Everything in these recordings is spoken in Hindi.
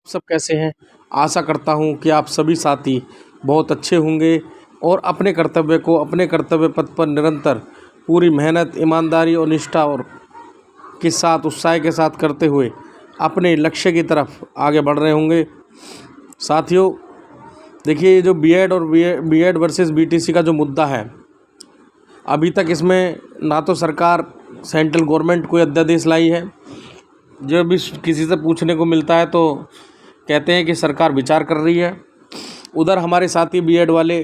सब कैसे हैं। आशा करता हूं कि आप सभी साथी बहुत अच्छे होंगे और अपने कर्तव्य पथ पर निरंतर पूरी मेहनत, ईमानदारी और निष्ठा और के साथ उत्साह के साथ करते हुए अपने लक्ष्य की तरफ आगे बढ़ रहे होंगे। साथियों, देखिए, ये जो बीएड वर्सेस बीटीसी का जो मुद्दा है, अभी तक इसमें ना तो सरकार सेंट्रल गवर्नमेंट कोई अध्यादेश लाई है। जो भी किसी से पूछने को मिलता है तो कहते हैं कि सरकार विचार कर रही है। उधर हमारे साथी बीएड वाले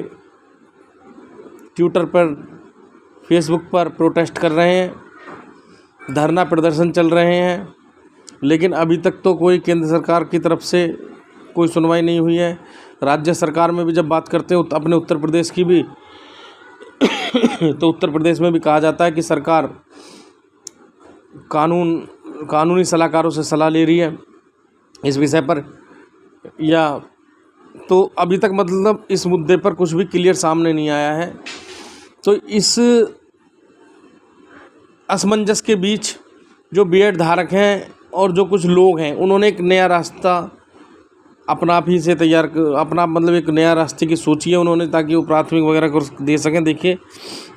ट्विटर पर, फेसबुक पर प्रोटेस्ट कर रहे हैं, धरना प्रदर्शन चल रहे हैं, लेकिन अभी तक तो कोई केंद्र सरकार की तरफ से कोई सुनवाई नहीं हुई है। राज्य सरकार में भी जब बात करते हैं अपने उत्तर प्रदेश की भी तो उत्तर प्रदेश में भी कहा जाता है कि सरकार कानूनी सलाहकारों से सलाह ले रही है इस विषय पर, या तो अभी तक मतलब इस मुद्दे पर कुछ भी क्लियर सामने नहीं आया है। तो इस असमंजस के बीच जो बीएड धारक हैं और जो कुछ लोग हैं, उन्होंने एक नया रास्ता अपना आप ही से एक नया रास्ते की सोची है उन्होंने, ताकि वो प्राथमिक वगैरह को दे सकें। देखिए,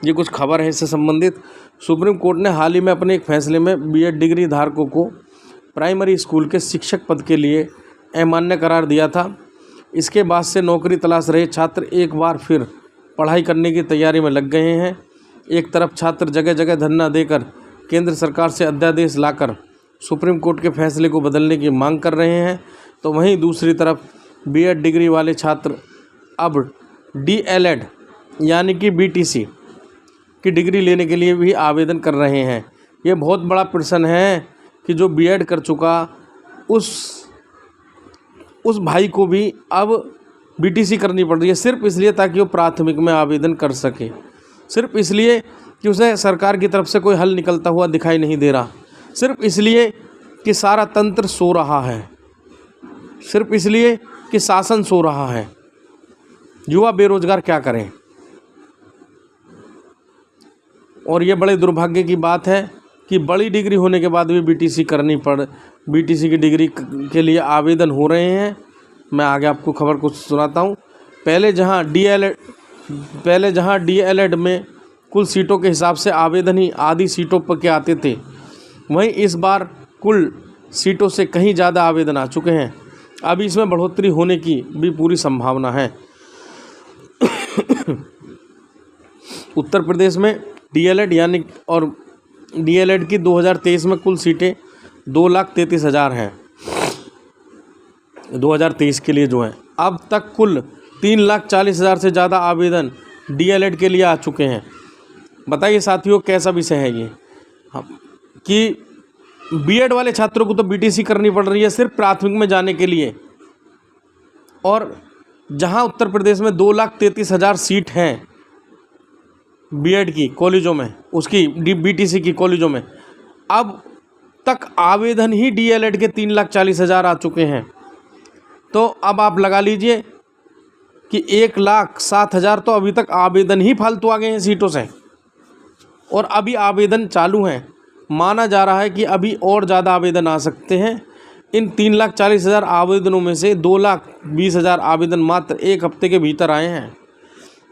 ये कुछ खबर है इससे संबंधित। सुप्रीम कोर्ट ने हाल ही में अपने एक फैसले में बीएड डिग्री धारकों को प्राइमरी स्कूल के शिक्षक पद के लिए अमान्य करार दिया था। इसके बाद से नौकरी तलाश रहे छात्र एक बार फिर पढ़ाई करने की तैयारी में लग गए हैं। एक तरफ छात्र जगह जगह धरना देकर केंद्र सरकार से अध्यादेश लाकर सुप्रीम कोर्ट के फैसले को बदलने की मांग कर रहे हैं, तो वहीं दूसरी तरफ बीएड डिग्री वाले छात्र अब डीएलएड यानी कि बीटीसी की डिग्री लेने के लिए भी आवेदन कर रहे हैं। ये बहुत बड़ा प्रश्न है कि जो बीएड कर चुका उस भाई को भी अब बीटीसी करनी पड़ रही है, सिर्फ इसलिए ताकि वो प्राथमिक में आवेदन कर सके, सिर्फ इसलिए कि उसे सरकार की तरफ से कोई हल निकलता हुआ दिखाई नहीं दे रहा, सिर्फ इसलिए कि सारा तंत्र सो रहा है, सिर्फ इसलिए कि शासन सो रहा है। युवा बेरोजगार क्या करें। और ये बड़े दुर्भाग्य की बात है कि बड़ी डिग्री होने के बाद भी बीटीसी की डिग्री के लिए आवेदन हो रहे हैं। मैं आगे आपको खबर कुछ सुनाता हूँ। पहले जहाँ डीएलएड में कुल सीटों के हिसाब से आवेदन ही आधी सीटों पर के आते थे, वहीं इस बार कुल सीटों से कहीं ज़्यादा आवेदन आ चुके हैं। अभी इसमें बढ़ोतरी होने की भी पूरी संभावना है। उत्तर प्रदेश में डीएलएड की 2023 में कुल सीटें 2,33,000 हैं 2023 के लिए जो है। अब तक कुल 3,40,000 से ज़्यादा आवेदन डीएलएड के लिए आ चुके हैं। बताइए साथियों, कैसा विषय है ये कि बीएड वाले छात्रों को तो बीटीसी करनी पड़ रही है सिर्फ प्राथमिक में जाने के लिए, और जहां उत्तर प्रदेश में 2,33,000 सीट हैं बीएड की कॉलेजों में, उसकी बीटीसी की कॉलेजों में, अब तक आवेदन ही डीएलएड के 3,40,000 आ चुके हैं। तो अब आप लगा लीजिए कि 1,07,000 तो अभी तक आवेदन ही फालतू आ गए हैं सीटों से, और अभी आवेदन चालू हैं। माना जा रहा है कि अभी और ज़्यादा आवेदन आ सकते हैं। इन 3,40,000 आवेदनों में से 2,20,000 आवेदन मात्र एक हफ्ते के भीतर आए हैं।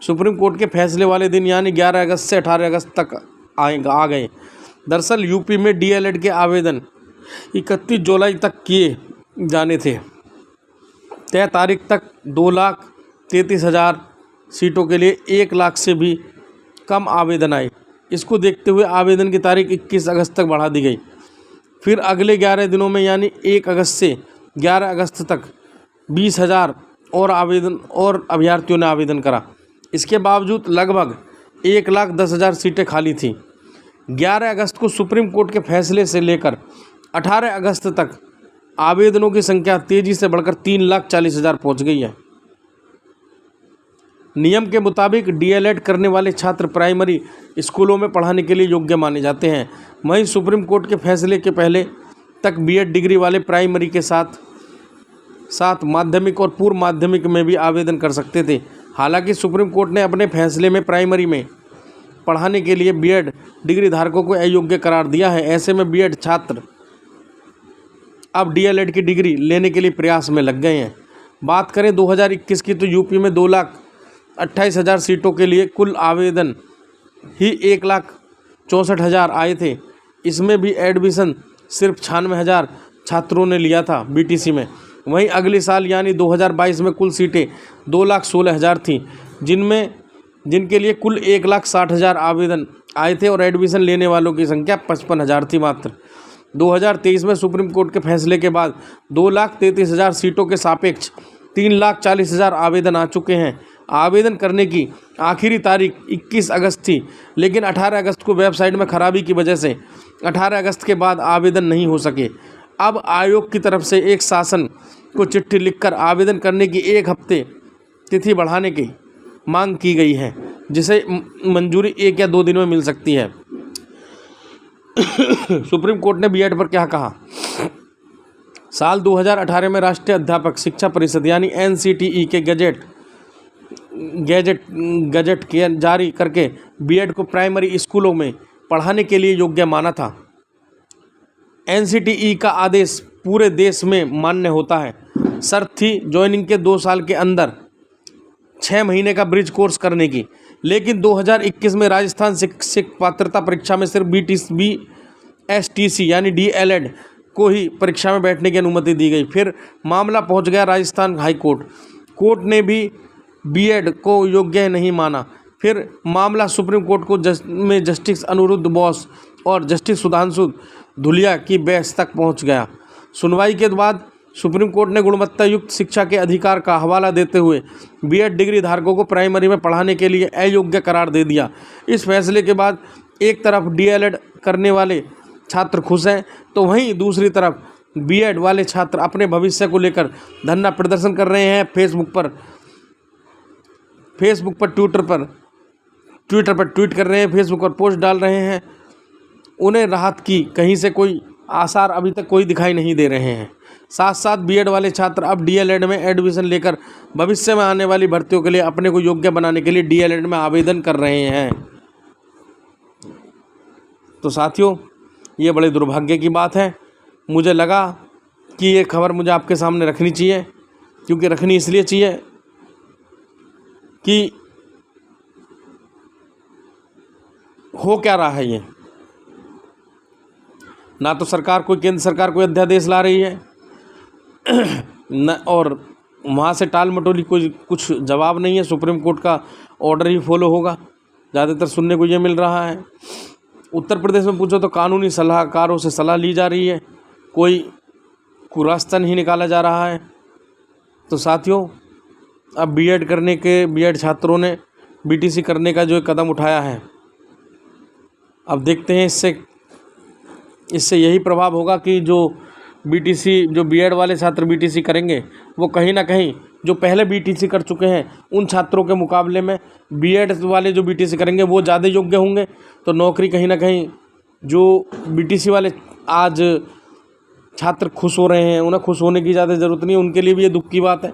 सुप्रीम कोर्ट के फैसले वाले दिन यानी 11 अगस्त से 18 अगस्त तक आ गए। दरअसल यूपी में डीएलएड के आवेदन 31 जुलाई तक किए जाने थे। तय तारीख तक 2,33,000 सीटों के लिए 1 लाख से भी कम आवेदन आए। इसको देखते हुए आवेदन की तारीख 21 अगस्त तक बढ़ा दी गई। फिर अगले 11 दिनों में यानी 1 अगस्त से 11 अगस्त तक 20,000 और अभ्यर्थियों ने आवेदन करा। इसके बावजूद लगभग 1,10,000 सीटें खाली थीं। 11 अगस्त को सुप्रीम कोर्ट के फैसले से लेकर 18 अगस्त तक आवेदनों की संख्या तेज़ी से बढ़कर 3,40,000 पहुँच गई है। नियम के मुताबिक डीएलएड करने वाले छात्र प्राइमरी स्कूलों में पढ़ाने के लिए योग्य माने जाते हैं। वहीं सुप्रीम कोर्ट के फैसले के पहले तक बीएड डिग्री वाले प्राइमरी के साथ माध्यमिक और पूर्व माध्यमिक में भी आवेदन कर सकते थे। हालांकि सुप्रीम कोर्ट ने अपने फैसले में प्राइमरी में पढ़ाने के लिए बीएड डिग्री धारकों को अयोग्य करार दिया है। ऐसे में बीएड छात्र अब डीएलएड की डिग्री लेने के लिए प्रयास में लग गए हैं। बात करें 2021 की तो यूपी में 2,28,000 सीटों के लिए कुल आवेदन ही 1,64,000 आए थे। इसमें भी एडमिशन सिर्फ 96,000 छात्रों ने लिया था बीटीसी में। वहीं अगले साल यानी 2022 में कुल सीटें 2,16,000 थीं, जिनके लिए कुल 1,60,000 आवेदन आए थे और एडमिशन लेने वालों की संख्या 55,000 थी मात्र। 2023 में सुप्रीम कोर्ट के फैसले के बाद 2,33,000 सीटों के सापेक्ष 3,40,000 आवेदन आ चुके हैं। आवेदन करने की आखिरी तारीख 21 अगस्त थी, लेकिन 18 अगस्त को वेबसाइट में खराबी की वजह से 18 अगस्त के बाद आवेदन नहीं हो सके। अब आयोग की तरफ से एक शासन को चिट्ठी लिखकर आवेदन करने की 1 हफ्ते तिथि बढ़ाने की मांग की गई है, जिसे मंजूरी 1 या 2 दिन में मिल सकती है। सुप्रीम कोर्ट ने बीएड पर क्या कहा? साल 2018 में राष्ट्रीय अध्यापक शिक्षा परिषद यानी एनसीटीई के गजट के जारी करके बीएड को प्राइमरी स्कूलों में पढ़ाने के लिए योग्य माना था। एनसीटीई का आदेश पूरे देश में मान्य होता है। शर्त थी ज्वाइनिंग के 2 साल के अंदर 6 महीने का ब्रिज कोर्स करने की, लेकिन 2021 में राजस्थान शिक्षक पात्रता परीक्षा में सिर्फ BSTC यानी डीएलएड को ही परीक्षा में बैठने की अनुमति दी गई। फिर मामला पहुंच गया राजस्थान हाई कोर्ट ने भी बीएड को योग्य नहीं माना। फिर मामला सुप्रीम कोर्ट में जस्टिस अनिरुद्ध बोस और जस्टिस सुधांशु धुलिया की बेंच तक पहुंच गया। सुनवाई के बाद सुप्रीम कोर्ट ने गुणवत्ता युक्त शिक्षा के अधिकार का हवाला देते हुए बीएड डिग्री धारकों को प्राइमरी में पढ़ाने के लिए अयोग्य करार दे दिया। इस फैसले के बाद एक तरफ डीएलएड करने वाले छात्र खुश हैं, तो वहीं दूसरी तरफ बीएड वाले छात्र अपने भविष्य को लेकर धरना प्रदर्शन कर रहे हैं। फेसबुक पर ट्विटर पर ट्वीट कर रहे हैं, फेसबुक पर पोस्ट डाल रहे हैं। उन्हें राहत की कहीं से कोई आसार अभी तक कोई दिखाई नहीं दे रहे हैं। साथ साथ बीएड वाले छात्र अब डीएलएड में एडमिशन लेकर भविष्य में आने वाली भर्तियों के लिए अपने को योग्य बनाने के लिए डीएलएड में आवेदन कर रहे हैं। तो साथियों, ये बड़े दुर्भाग्य की बात है। मुझे लगा कि ये खबर मुझे आपके सामने रखनी चाहिए, क्योंकि रखनी इसलिए चाहिए कि हो क्या रहा है ये। ना तो केंद्र सरकार कोई अध्यादेश ला रही है न, और वहाँ से टाल मटोली कुछ जवाब नहीं है। सुप्रीम कोर्ट का ऑर्डर ही फॉलो होगा, ज़्यादातर सुनने को ये मिल रहा है। उत्तर प्रदेश में पूछो तो कानूनी सलाहकारों से सलाह ली जा रही है, कोई रास्ता नहीं निकाला जा रहा है। तो साथियों, अब बीएड छात्रों ने बीटीसी करने का जो कदम उठाया है, अब देखते हैं इससे यही प्रभाव होगा कि जो बीएड वाले छात्र बीटीसी करेंगे, वो कहीं ना कहीं जो पहले बीटीसी कर चुके हैं उन छात्रों के मुकाबले में बीएड वाले जो बीटीसी करेंगे वो ज़्यादा योग्य होंगे। तो नौकरी कहीं ना कहीं जो बीटीसी वाले आज छात्र खुश हो रहे हैं, उन्हें खुश होने की ज़्यादा ज़रूरत नहीं है, उनके लिए भी ये दुख की बात है।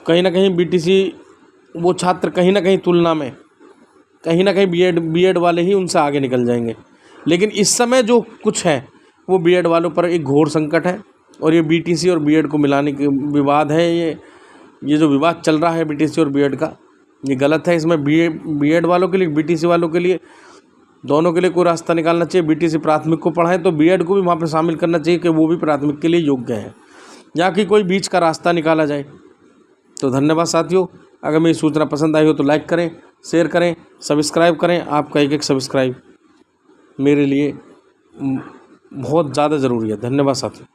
कहीं ना कहीं बीटीसी वो छात्र कहीं ना कहीं तुलना में कहीं ना कहीं बीएड वाले ही उनसे आगे निकल जाएंगे। लेकिन इस समय जो कुछ है वो बीएड वालों पर एक घोर संकट है, और ये बीटीसी और बीएड को मिलाने के विवाद है। ये जो विवाद चल रहा है बीटीसी और बीएड का, ये गलत है। इसमें बीएड वालों के लिए, बीटीसी वालों के लिए, दोनों के लिए कोई रास्ता निकालना चाहिए। बीटीसी प्राथमिक को पढ़ाएं तो बीएड को भी वहाँ पर शामिल करना चाहिए कि वो भी प्राथमिक के लिए योग्य है, या कि कोई बीच का रास्ता निकाला जाए। तो धन्यवाद साथियों। अगर मेरी सूचना पसंद आई हो तो लाइक करें, शेयर करें, सब्सक्राइब करें। आपका एक सब्सक्राइब मेरे लिए बहुत ज़्यादा ज़रूरी है। धन्यवाद साथियों।